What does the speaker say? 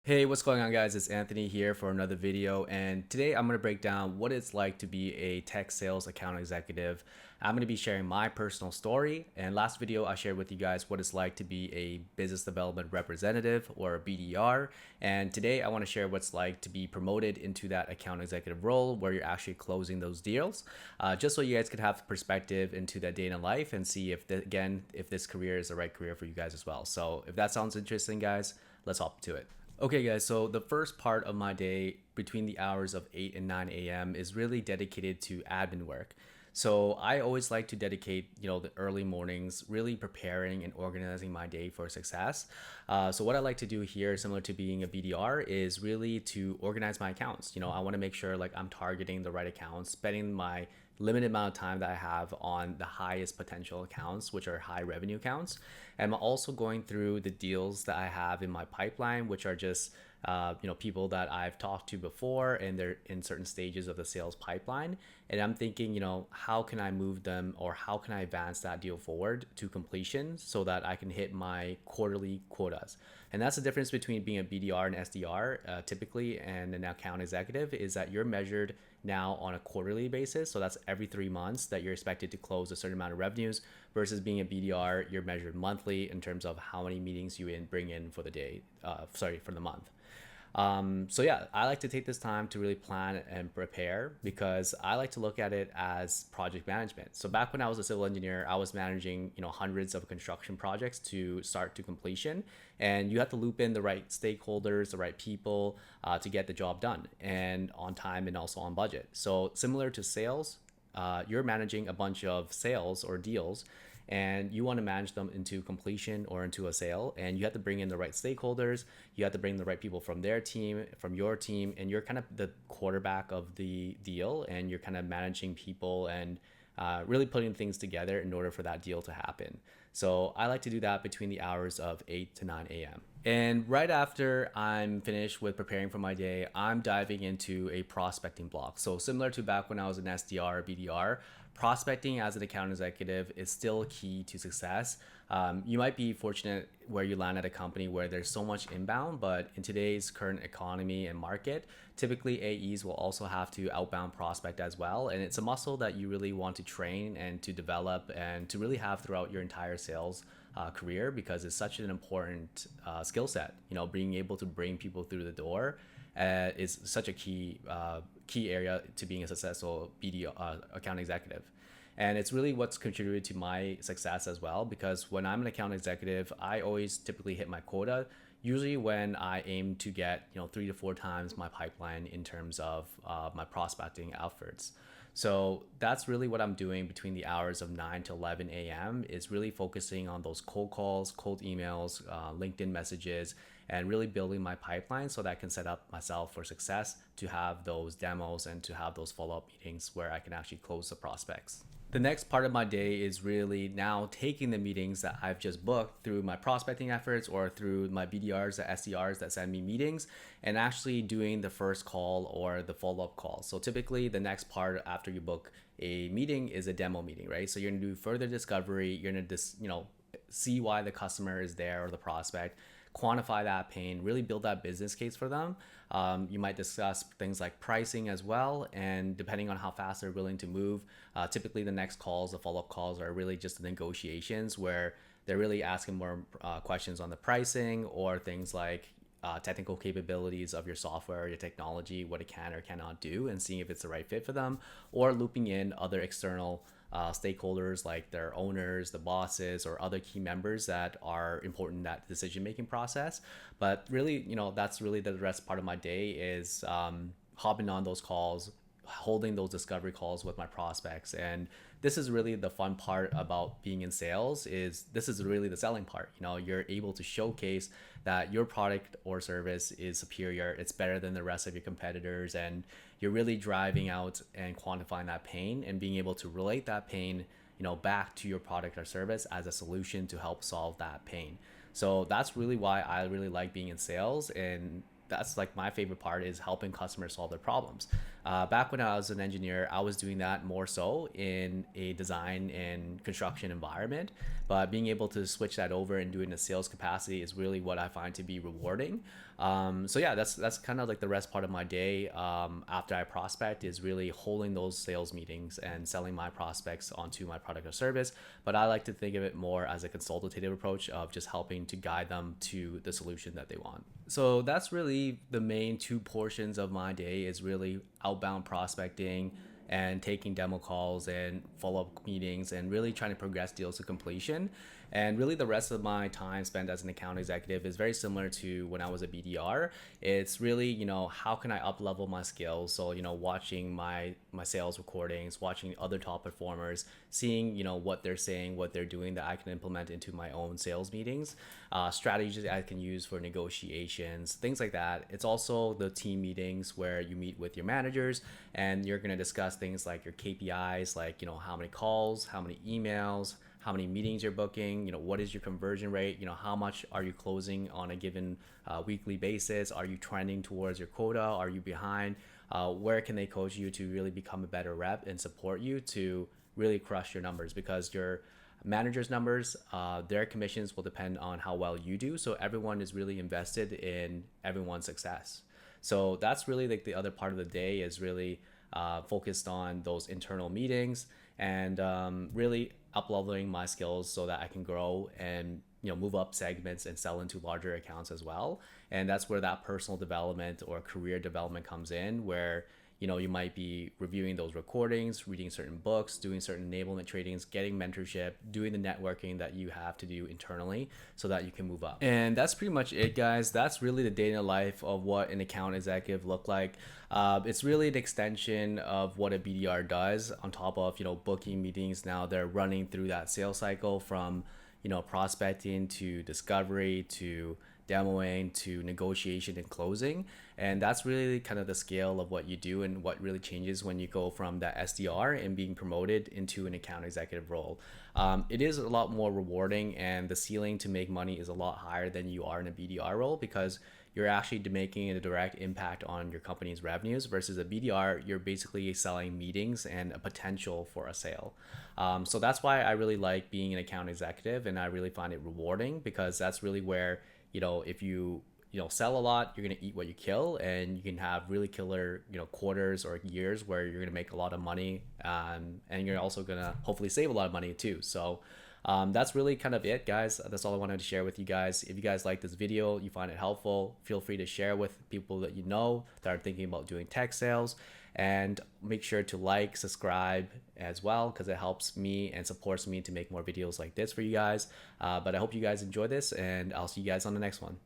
Hey, what's going on, guys? It's Anthony here for another video, and today I'm going to break down what it's like to be a tech sales account executive. I'm going to be sharing my personal story, and last video I shared with you guys what it's like to be a business development representative or a BDR, and today I want to share what's like to be promoted into that account executive role where you're actually closing those deals, just so you guys could have perspective into that day in life and see if this career is the right career for you guys as well. So if that sounds interesting, guys, let's hop to it. Okay, guys, so the first part of my day between the hours of 8 and 9 a.m. is really dedicated to admin work. So I always like to dedicate, the early mornings, really preparing and organizing my day for success. So what I like to do here, similar to being a BDR, is really to organize my accounts. I want to make sure like I'm targeting the right accounts, spending my limited amount of time that I have on the highest potential accounts, which are high revenue accounts. And I'm also going through the deals that I have in my pipeline, which are just people that I've talked to before and they're in certain stages of the sales pipeline. And I'm thinking, how can I move them or how can I advance that deal forward to completion so that I can hit my quarterly quotas. And that's the difference between being a BDR and SDR typically and an account executive is that you're measured now on a quarterly basis. So that's every 3 months that you're expected to close a certain amount of revenues versus being a BDR, you're measured monthly in terms of how many meetings you bring in for the day, for the month. So yeah, I like to take this time to really plan and prepare because I like to look at it as project management. So back when I was a civil engineer, I was managing, hundreds of construction projects to start to completion, and you have to loop in the right stakeholders, the right people to get the job done and on time and also on budget. So similar to sales, you're managing a bunch of sales or deals and you want to manage them into completion or into a sale, and you have to bring in the right stakeholders, you have to bring the right people from their team, from your team, and you're kind of the quarterback of the deal, and you're kind of managing people and really putting things together in order for that deal to happen. So I like to do that between the hours of 8 to 9 a.m. And right after I'm finished with preparing for my day, I'm diving into a prospecting block. So similar to back when I was an SDR or BDR, prospecting as an account executive is still key to success. You might be fortunate where you land at a company where there's so much inbound, but in today's current economy and market, typically AEs will also have to outbound prospect as well. And it's a muscle that you really want to train and to develop and to really have throughout your entire sales career because it's such an important skill set. Being able to bring people through the door is such a key area to being a successful BD account executive. And it's really what's contributed to my success as well, because when I'm an account executive, I always typically hit my quota, usually when I aim to get 3 to 4 times my pipeline in terms of my prospecting efforts. So that's really what I'm doing between the hours of 9 to 11 a.m. is really focusing on those cold calls, cold emails, LinkedIn messages, and really building my pipeline so that I can set up myself for success to have those demos and to have those follow-up meetings where I can actually close the prospects. The next part of my day is really now taking the meetings that I've just booked through my prospecting efforts or through my BDRs, the SDRs that send me meetings, and actually doing the first call or the follow-up call. So typically the next part after you book a meeting is a demo meeting, right? So you're gonna do further discovery, you're gonna see why the customer is there or the prospect, quantify that pain, really build that business case for them. You might discuss things like pricing as well, and depending on how fast they're willing to move, typically the next calls, the follow-up calls are really just the negotiations where they're really asking more questions on the pricing or things like technical capabilities of your software or your technology, what it can or cannot do, and seeing if it's the right fit for them, or looping in other external stakeholders like their owners, the bosses, or other key members that are important in that decision-making process. But really, that's really the rest part of my day is hopping on those calls, holding those discovery calls with my prospects. And this is really the fun part about being in sales is this is really the selling part. You're able to showcase that your product or service is superior, it's better than the rest of your competitors, and you're really driving out and quantifying that pain and being able to relate that pain back to your product or service as a solution to help solve that pain. So that's really why I really like being in sales, and that's like my favorite part is helping customers solve their problems. Back when I was an engineer, I was doing that more so in a design and construction environment, but being able to switch that over and do it in a sales capacity is really what I find to be rewarding. So yeah, that's kind of like the rest part of my day after I prospect is really holding those sales meetings and selling my prospects onto my product or service. But I like to think of it more as a consultative approach of just helping to guide them to the solution that they want. So that's really the main two portions of my day is really outbound prospecting and taking demo calls and follow-up meetings and really trying to progress deals to completion. And really the rest of my time spent as an account executive is very similar to when I was a BDR. It's really, how can I up level my skills? So, watching my sales recordings, watching other top performers, seeing, what they're saying, what they're doing that I can implement into my own sales meetings, strategies I can use for negotiations, things like that. It's also the team meetings where you meet with your managers and you're going to discuss things like your KPIs, like, how many calls, how many emails, how many meetings you're booking, what is your conversion rate, how much are you closing on a given weekly basis, are you trending towards your quota, are you behind, where can they coach you to really become a better rep and support you to really crush your numbers, because your managers numbers, their commissions will depend on how well you do, so everyone is really invested in everyone's success. So that's really like the other part of the day is really focused on those internal meetings and really up leveling my skills so that I can grow and move up segments and sell into larger accounts as well. And that's where that personal development or career development comes in, where you might be reviewing those recordings, reading certain books, doing certain enablement trainings, getting mentorship, doing the networking that you have to do internally so that you can move up. And that's pretty much it, guys. That's really the day in the life of what an account executive look like. It's really an extension of what a BDR does on top of, booking meetings. Now they're running through that sales cycle from, prospecting to discovery to demoing to negotiation and closing. And that's really kind of the scale of what you do and what really changes when you go from that SDR and being promoted into an account executive role. It is a lot more rewarding, and the ceiling to make money is a lot higher than you are in a BDR role, because you're actually making a direct impact on your company's revenues, versus a BDR, you're basically selling meetings and a potential for a sale. So that's why I really like being an account executive, and I really find it rewarding, because that's really where if you sell a lot, you're going to eat what you kill, and you can have really killer quarters or years where you're going to make a lot of money, and you're also going to hopefully save a lot of money too. So that's really kind of it, guys. That's all I wanted to share with you guys. If you guys like this video, you find it helpful, feel free to share with people that that are thinking about doing tech sales, and make sure to like, subscribe as well, because it helps me and supports me to make more videos like this for you guys. But I hope you guys enjoy this, and I'll see you guys on the next one.